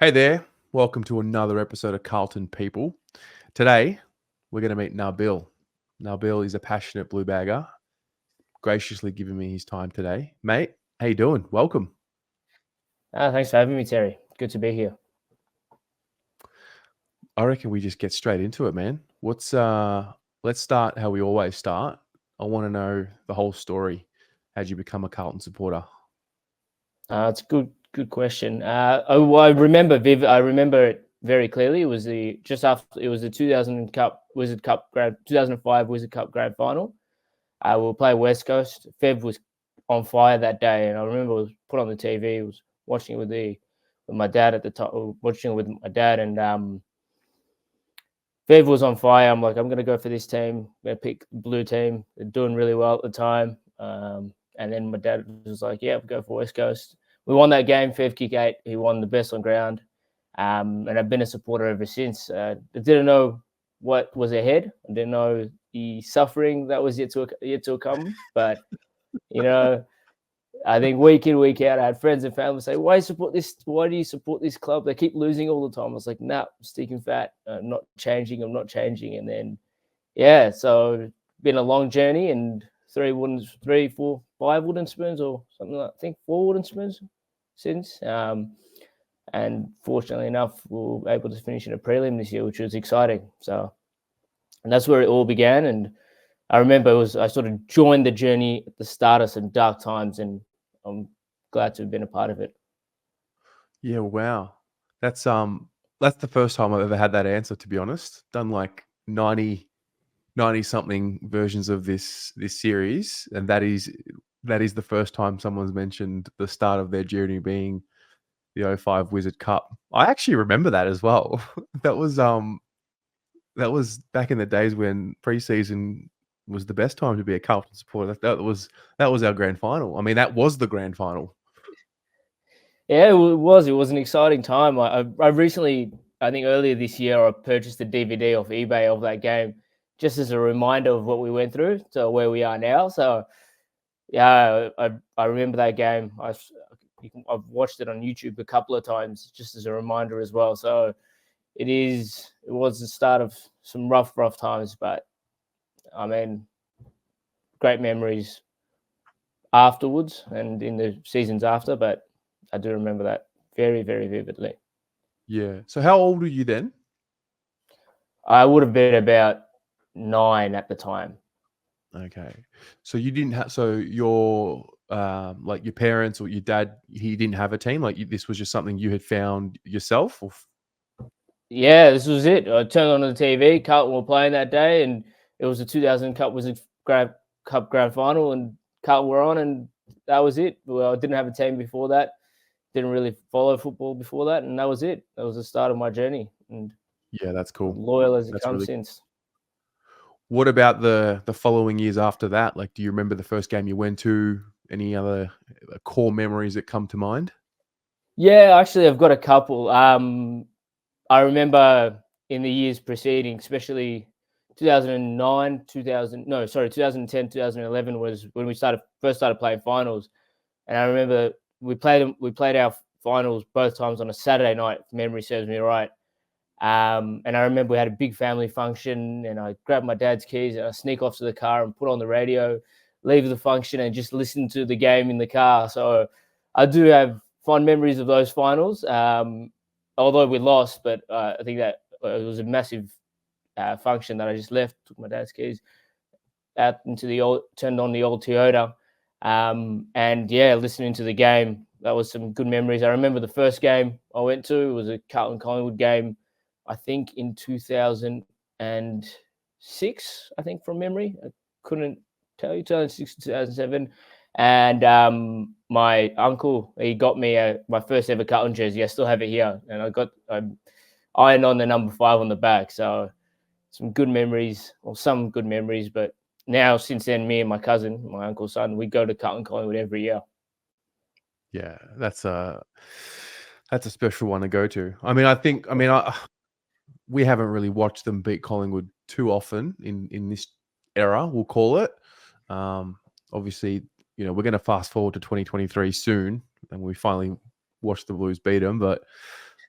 Hey there, welcome to another episode of Carlton People. Today, we're going to meet Nabil. Nabil is a passionate blue bagger, graciously giving me his time today. Mate, how you doing? Welcome. Thanks for having me, Terry. Good to be here. I reckon we just get straight into it, man. Let's start how we always start. I want to know the whole story. How'd you become a Carlton supporter? It's a good question. I remember I remember it very clearly. It was the 2000 Cup Wizard Cup 2005 Wizard Cup Grand Final. We were playing West Coast. Fev was on fire that day, and I remember it was put on the TV. I was watching it with my dad at the time. Watching it with my dad, and Fev was on fire. I'm like, I'm gonna go for this team. I'm gonna pick the blue team. They're doing really well at the time. And then my dad was like, "Yeah, go for West Coast." We won that game, Fev kick 8. He won the best on ground, and I've been a supporter ever since. I didn't know what was ahead. I didn't know the suffering that was yet to come. But you know, I think week in, week out, I had friends and family say, "Why support this? Why do you support this club? They keep losing all the time." I was like, "Nah, I'm sticking fat. I'm not changing. I'm not changing." And then, yeah, so been a long journey, and 3, 4, 5 wooden spoons, or something like, I think 4 wooden spoons since. And fortunately enough, we were able to finish in a prelim this year, which was exciting. So, and that's where it all began. And I remember I sort of joined the journey at the start of some dark times, and I'm glad to have been a part of it. Yeah, wow. That's the first time I've ever had that answer, to be honest. Done like 90 something versions of this series, and that is the first time someone's mentioned the start of their journey being the '05 Wizard Cup. I actually remember that as well. that was back in the days when preseason was the best time to be a Carlton supporter. That was our grand final. I mean, that was the grand final. Yeah, it was. It was an exciting time. I recently, I think earlier this year, I purchased a DVD off eBay of that game, just as a reminder of what we went through to where we are now. So, yeah, I remember that game. I've watched it on YouTube a couple of times, just as a reminder as well. So, it was the start of some rough times, but I mean, great memories afterwards and in the seasons after. But I do remember that very, very vividly. Yeah. So how old were you then? I would have been about 9 at the time. Okay. So you didn't have, so your like your parents or your dad, he didn't have a team. Like this was just something you had found yourself. Yeah, this was it. I turned on the TV. Carlton were playing that day, and it was the 2000 Cup Wizard Cup Grand Final, and Carlton were on, and that was it. Well, I didn't have a team before that. Didn't really follow football before that, and that was it. That was the start of my journey, and Yeah, that's cool. loyal as it That's comes really. since. What about the following years after that? Like, do you remember the first game you went to? Any other core memories that come to mind? Yeah, actually, I've got a couple. I remember in the years preceding, especially 2009, 2010, 2011 was when we first started playing finals. And I remember we played our finals both times on a Saturday night, if memory serves me right. And I remember we had a big family function, and I grabbed my dad's keys and I sneak off to the car and put on the radio, leave the function, and just listen to the game in the car. So I do have fond memories of those finals. Although we lost, but I think that it was a massive function that I just left, took my dad's keys out into turned on the old Toyota, and yeah, listening to the game. That was some good memories. I remember the first game I went to was a Carlton Collingwood game, I think in 2006, I think from memory. I couldn't tell you, 2006 to 2007. And my uncle, he got me my first ever Carlton jersey. I still have it here, and I ironed on the number 5 on the back. So some good memories, or some good memories. But now, since then, me and my cousin, my uncle's son, we go to Carlton Collingwood every year. Yeah, that's a special one to go to. I mean, we haven't really watched them beat Collingwood too often in this era, we'll call it. Obviously, we're going to fast forward to 2023 soon, and we finally watch the Blues beat them. But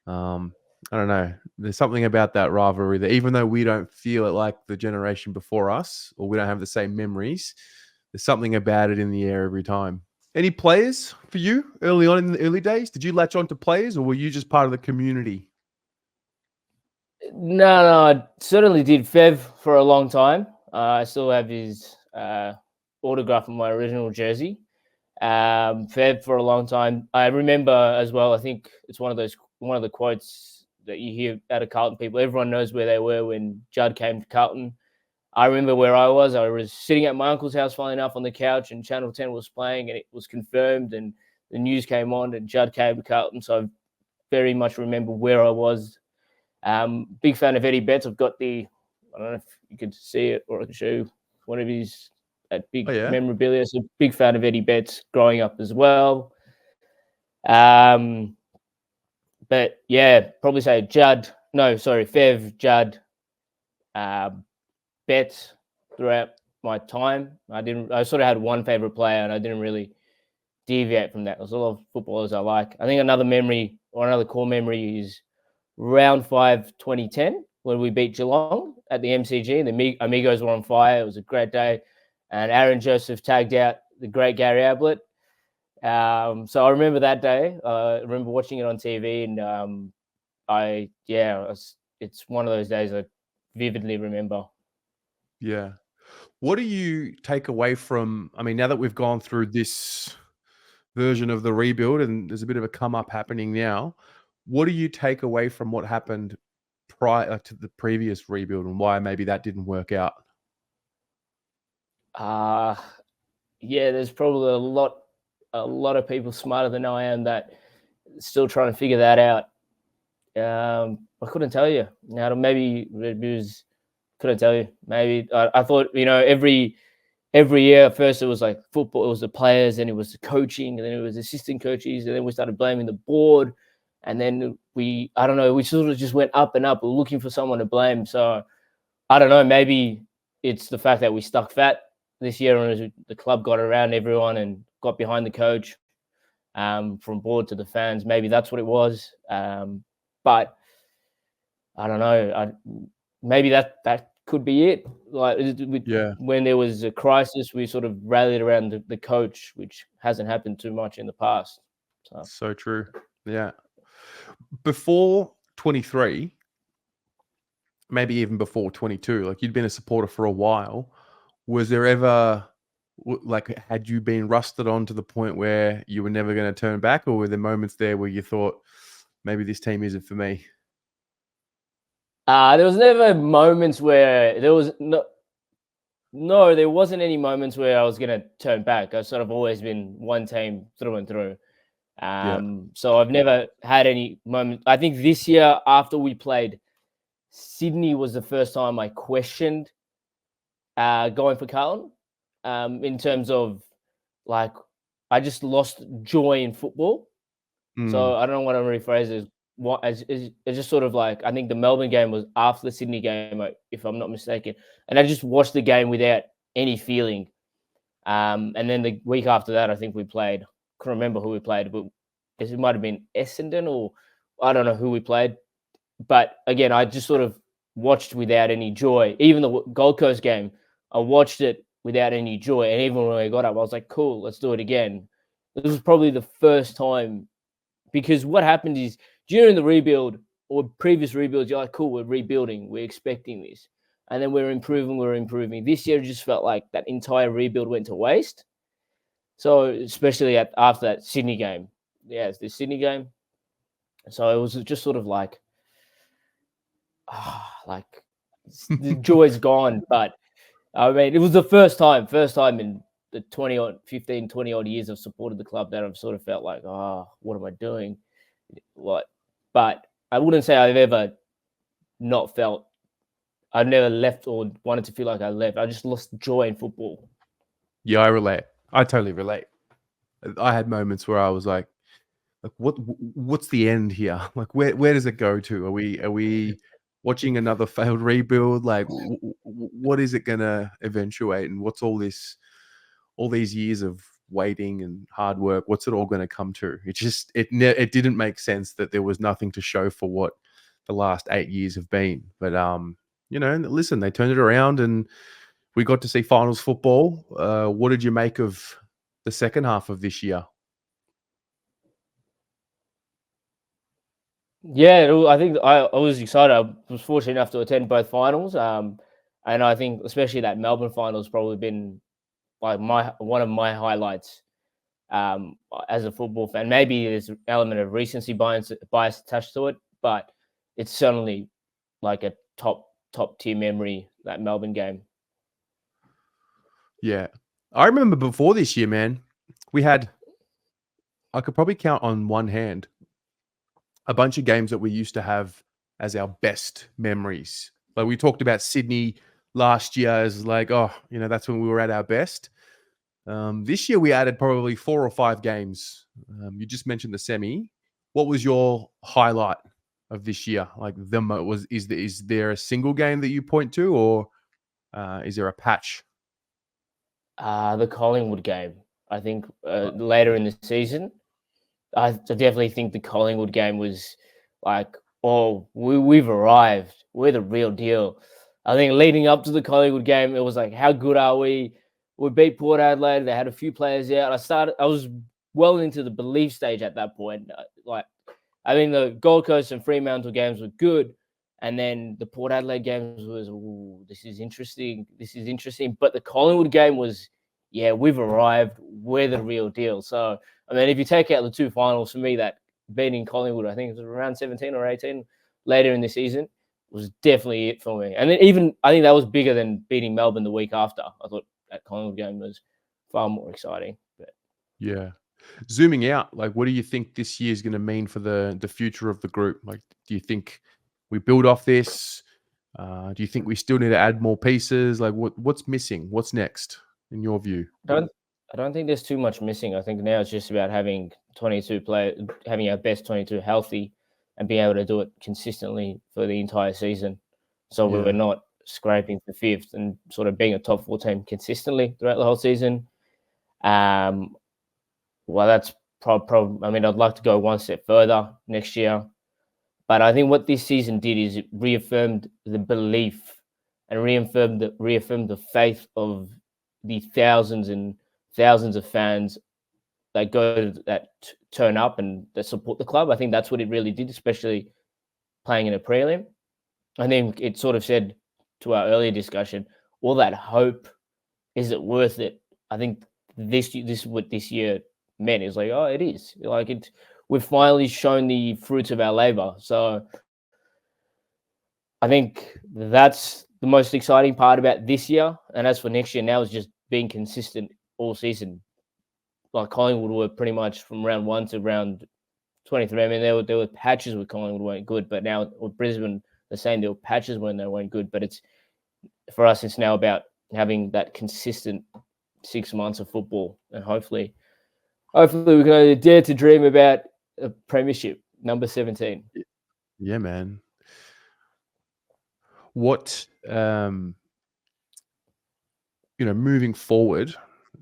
I don't know. There's something about that rivalry that even though we don't feel it like the generation before us, or we don't have the same memories, there's something about it in the air every time. Any players for you early on in the early days? Did you latch on to players, or were you just part of the community? No, I certainly did Fev for a long time. I still have his autograph on my original jersey. Fev for a long time. I remember as well. I think it's one of the quotes that you hear out of Carlton people. Everyone knows where they were when Judd came to Carlton. I remember where I was. I was sitting at my uncle's house, funnily enough, on the couch, and Channel 10 was playing, and it was confirmed, and the news came on, and Judd came to Carlton. So I very much remember where I was. Big fan of Eddie Betts. I've got I don't know if you can see it, or I can show you one of his big memorabilia. So big fan of Eddie Betts growing up as well. But yeah, probably say Fev, Judd, Betts throughout my time. I sort of had one favorite player, and I didn't really deviate from that. There's a lot of footballers I like. I think another core memory is round 5 2010 when we beat Geelong at the MCG, and the Amigos were on fire. It was a great day, and Aaron Joseph tagged out the great Gary Ablett. So I remember that day. I remember watching it on TV, and it's one of those days I vividly remember. Yeah. What do you take away from, I mean, now that we've gone through this version of the rebuild and there's a bit of a come up happening now, what do you take away from what happened prior to the previous rebuild and why maybe that didn't work out? There's probably a lot of people smarter than I am that still trying to figure that out. I couldn't tell you. Now, maybe reviews couldn't tell you. Maybe I thought, every year at first it was like football, it was the players, and it was the coaching, and then it was assistant coaches, and then we started blaming the board, and then we sort of just went up and up. We're looking for someone to blame. So I don't know. Maybe it's the fact that we stuck fat this year, and the club got around everyone and got behind the coach, from board to the fans. Maybe that's what it was. But I don't know. Maybe that could be it. Like, when there was a crisis, we sort of rallied around the coach, which hasn't happened too much in the past. So true. Yeah. Before 23, maybe even before 22, like you'd been a supporter for a while. Was there ever, had you been rusted on to the point where you were never going to turn back, or were there moments there where you thought, maybe this team isn't for me? There was never moments where there wasn't any moments where I was going to turn back. I've sort of always been one team through and through. So I've never had any moment. I think this year, after we played Sydney, was the first time I questioned going for Carlton, in terms of, like, I just lost joy in football. So I don't know what I'm rephrasing. It's just sort of like, I think the Melbourne game was after the Sydney game, if I'm not mistaken, and I just watched the game without any feeling. And then the week after that, I think we played. Couldn't remember who we played, but it might have been Essendon, or I don't know who we played. But again, I just sort of watched without any joy. Even the Gold Coast game, I watched it without any joy. And even when I got up, I was like, cool, let's do it again. This was probably the first time, because what happened is during the rebuild or previous rebuilds, you're like, cool, we're rebuilding, we're expecting this. And then we're improving. This year, it just felt like that entire rebuild went to waste. So especially after that Sydney game. Yeah, it's the Sydney game. So it was just sort of like, the joy's gone. But I mean, it was the first time in the 20 odd years I've supported the club that I've sort of felt like, what am I doing? What? But I wouldn't say I've ever not felt, I've never left or wanted to feel like I left. I just lost joy in football. Yeah, I relate. I totally relate. I had moments where I was like what's the end here? Like, where does it go to? Are we watching another failed rebuild? Like, what is it gonna eventuate? And what's all these years of waiting and hard work, what's it all going to come to? It didn't make sense that there was nothing to show for what the last 8 years have been. But listen, they turned it around and we got to see finals football. What did you make of the second half of this year? Yeah, I think I was excited. I was fortunate enough to attend both finals, and I think especially that Melbourne final has probably been like one of my highlights as a football fan. Maybe there's an element of recency bias attached to it, but it's certainly like a top tier memory, that Melbourne game. Yeah. I remember before this year, man, I could probably count on one hand a bunch of games that we used to have as our best memories. Like we talked about Sydney last year as like, that's when we were at our best. This year we added probably 4 or 5 games. You just mentioned the semi. What was your highlight of this year? Like is there a single game that you point to, or is there a patch? The Collingwood game. I think later in the season, I definitely think the Collingwood game was like, oh, we've arrived. We're the real deal. I think leading up to the Collingwood game, it was like, how good are we? We beat Port Adelaide. They had a few players out. I was well into the belief stage at that point. The Gold Coast and Fremantle games were good. And then the Port Adelaide games was, this is interesting. But the Collingwood game was, yeah, we've arrived. We're the real deal. So, I mean, if you take out the 2 finals, for me, that beating Collingwood, I think it was around 17 or 18 later in the season, was definitely it for me. And then I think that was bigger than beating Melbourne the week after. I thought that Collingwood game was far more exciting. But Yeah. Zooming out, like, what do you think this year is going to mean for the future of the group? Like, do you think we build off this? Do you think we still need to add more pieces? Like, what's missing? What's next in your view? I don't think there's too much missing. I think now it's just about having 22 players, having our best 22 healthy, and being able to do it consistently for the entire season. So Yeah. we're not scraping for 5th and sort of being a top 4 team consistently throughout the whole season. Well, that's I mean, I'd like to go one step further next year. But I think what this season did is it reaffirmed the belief and reaffirmed the faith of the thousands and thousands of fans that turn up and that support the club. I think that's what it really did, especially playing in a prelim. I think it sort of said to our earlier discussion, all that hope, is it worth it? I think this is what this year meant. It's like, oh, it is. Like we've finally shown the fruits of our labor. So I think that's the most exciting part about this year. And as for next year, now is just being consistent all season. Like Collingwood were pretty much from round 1 to round 23. I mean, there were patches with Collingwood weren't good, but now with Brisbane, the same. There were patches when they weren't good, but for us, it's now about having that consistent 6 months of football, and hopefully we can dare to dream about a premiership, number 17. Yeah, man. What moving forward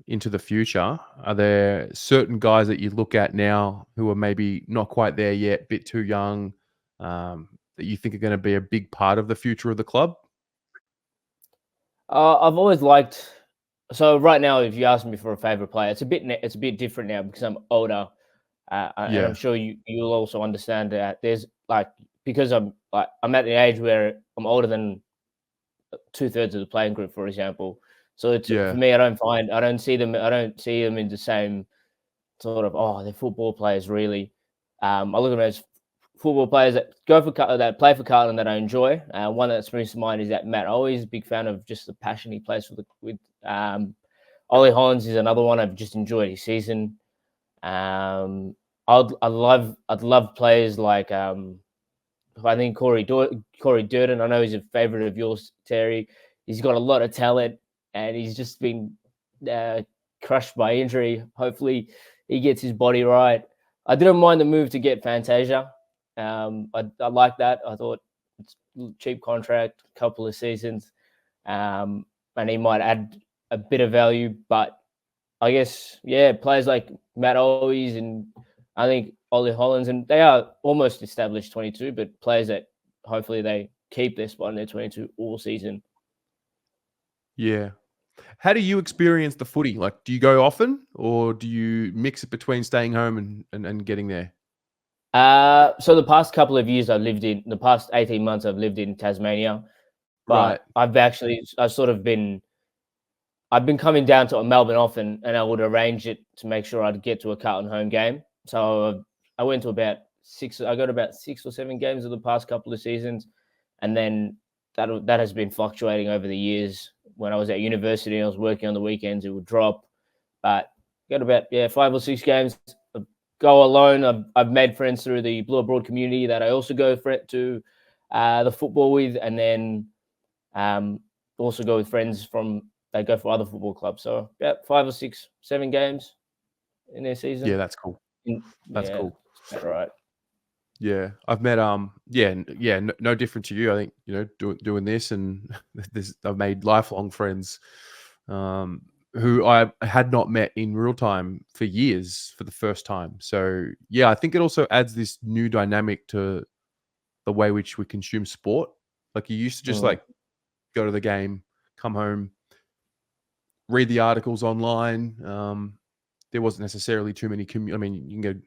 into the future, are there certain guys that you look at now who are maybe not quite there yet, a bit too young, that you think are going to be a big part of the future of the club? I've always liked. So right now, if you ask me for a favorite player, it's a bit different now because I'm older, and I'm sure you'll also understand that there's because I'm at the age where I'm older than 2/3 of the playing group, for example. So for me, I don't see them in the same sort of, they're football players really. I look at them as football players that that play for Carlton that I enjoy. One that springs to mind is that Matt Ollie's a big fan of just the passion he plays with. Ollie Hollands is another one I've just enjoyed his season. I'd love players like I think Corey Durden. I know he's a favorite of yours, Terry. He's got a lot of talent, and he's just been crushed by injury. Hopefully, he gets his body right. I didn't mind the move to get Fantasia. I like that. I thought it's a cheap contract, couple of seasons, and he might add a bit of value. But I guess, players like Matt Owies and I think Ollie Hollands, and they are almost established 22, but players that hopefully they keep their spot in their 22 all season. Yeah. How do you experience the footy? Like, do you go often, or do you mix it between staying home and getting there? So the past couple of years the past 18 months I've lived in Tasmania, Right. but I've been coming down to Melbourne often, and I would arrange it to make sure I'd get to a Carlton home game. So I went to about six. I got about 6 or 7 games of the past couple of seasons, and then that has been fluctuating over the years. When I was at university, and I was working on the weekends, it would drop, but got about 5 or 6 games. Go alone. I've made friends through the Blue Abroad community that I also go to the football with, and then also go with friends from they go for other football clubs. So about 5 or 6, 7 games in their season. Yeah, that's cool. That's cool. All right. Yeah, I've met no different to you. I think doing this, and I've made lifelong friends who I had not met in real time for years for the first time. So yeah, I think it also adds this new dynamic to the way which we consume sport. Like you used to just like go to the game, come home, read the articles online. There wasn't necessarily too many. I mean, you can go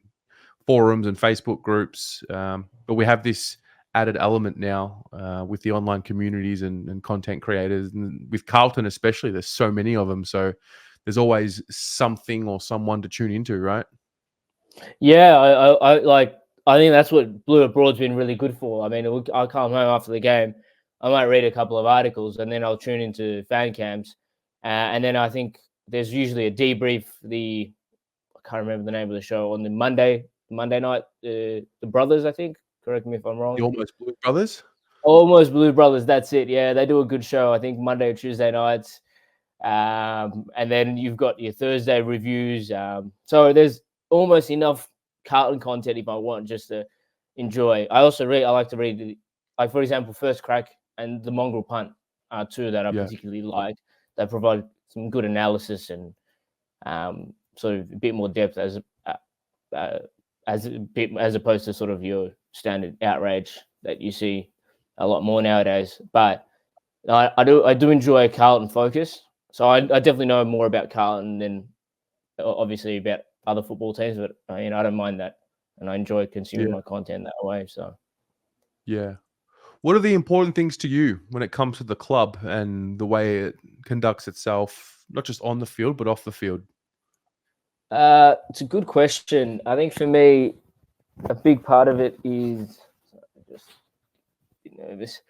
forums and Facebook groups, but we have this added element now with the online communities and content creators, and with Carlton especially. There's so many of them, so there's always something or someone to tune into, right? Yeah, I think that's what Blue Abroad's been really good for. I mean, I'll come home after the game, I might read a couple of articles, and then I'll tune into fan cams, and then I think there's usually a debrief. I can't remember the name of the show on the Monday night. The Brothers, I think. Correct me if I'm wrong. The Almost Blue Brothers. Almost Blue Brothers. That's it. Yeah, they do a good show. I think Monday or Tuesday nights. And then you've got your Thursday reviews. So there's almost enough Carlton content if I want just to enjoy. I like to read, like for example, First Crack and the Mongrel Punt are two that I particularly like. They provide some good analysis and sort of a bit more depth as opposed to sort of your standard outrage that you see a lot more nowadays. But I do enjoy Carlton focus. So I definitely know more about Carlton than obviously about other football teams, but I don't mind that, and I enjoy consuming my content that way. So yeah, what are the important things to you when it comes to the club and the way it conducts itself, not just on the field but off the field? It's a good question. I think for me, a big part of it is just a bit nervous.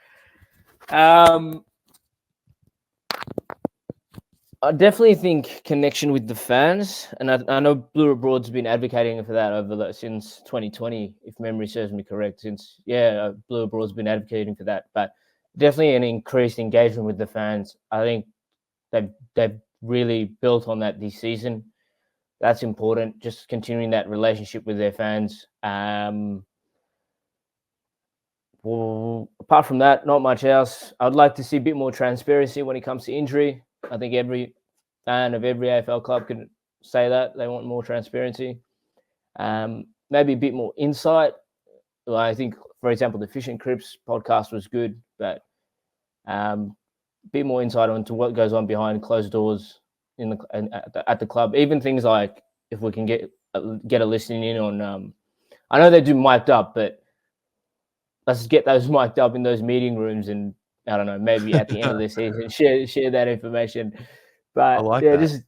I definitely think connection with the fans, and I know Blue Abroad's been advocating for that since 2020, if memory serves me correct. Blue Abroad's been advocating for that, but definitely an increased engagement with the fans. I think they've really built on that this season. That's important. Just continuing that relationship with their fans. Well, apart from that, not much else. I'd like to see a bit more transparency when it comes to injury. I think every fan of every AFL club can say that they want more transparency. Maybe a bit more insight. Well, I think, for example, the Fish and Crips podcast was good, but a bit more insight into what goes on behind closed doors at the club. Even things like if we can get a listening in on. I know they do mic'd up, but let's get those mic'd up in those meeting rooms, and I don't know, maybe at the end of the season, share that information. But I like that. just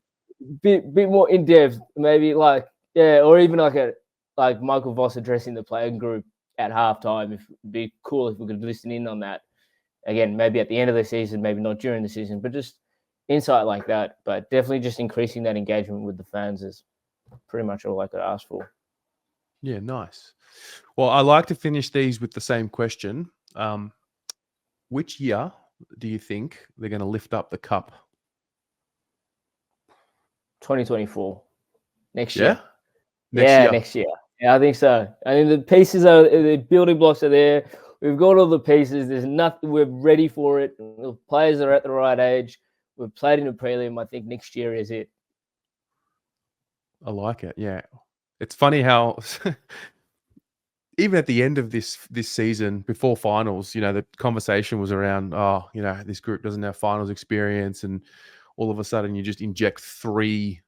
bit more in depth, maybe or even like Michael Voss addressing the playing group at halftime. It'd be cool if we could listen in on that. Again, maybe at the end of the season, maybe not during the season, but just insight like that. But definitely just increasing that engagement with the fans is pretty much all I could ask for. Yeah, nice. Well, I like to finish these with the same question. Which year do you think they're going to lift up the cup? 2024. Next year. Next year. Yeah, I think so. I mean, the building blocks are there. We've got all the pieces. There's nothing. We're ready for it. The players are at the right age. We've played in a prelim. I think next year is it. I like it. Yeah, it's funny how even at the end of this season, before finals, the conversation was around, oh, this group doesn't have finals experience, and all of a sudden you just inject 3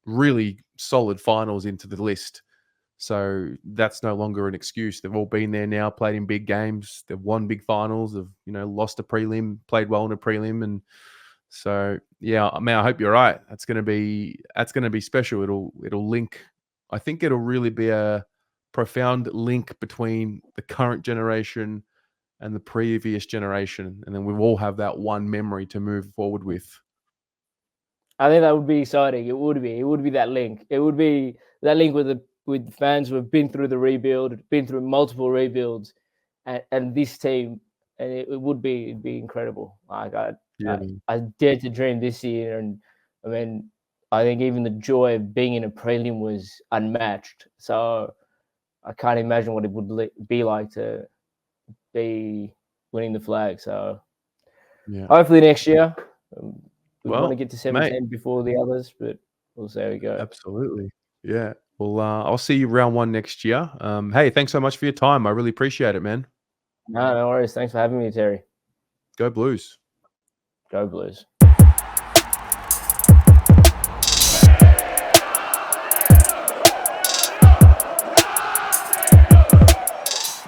really solid finals into the list. So that's no longer an excuse. They've all been there now, played in big games. They've won big finals. They've, lost a prelim, played well in a prelim. And so, yeah, I mean, I hope you're right. That's going to be special. It'll link. I think it'll really be a profound link between the current generation and the previous generation. And then we all have that one memory to move forward with. I think that would be exciting. It would be. It would be that link. It would be that link with fans who have been through the rebuild, been through multiple rebuilds, and this team, and it'd be incredible. Like Yeah. I dared to dream this year, and I mean, I think even the joy of being in a prelim was unmatched. So I can't imagine what it would be like to be winning the flag. So Yeah. hopefully next year. We want to Well, get to 17 before the others, but we'll see how we go. absolutely. Yeah. Well, I'll see you round 1 next year. Hey, thanks so much for your time. I really appreciate it, man. No worries. Thanks for having me, Terry. Go Blues. Go Blues.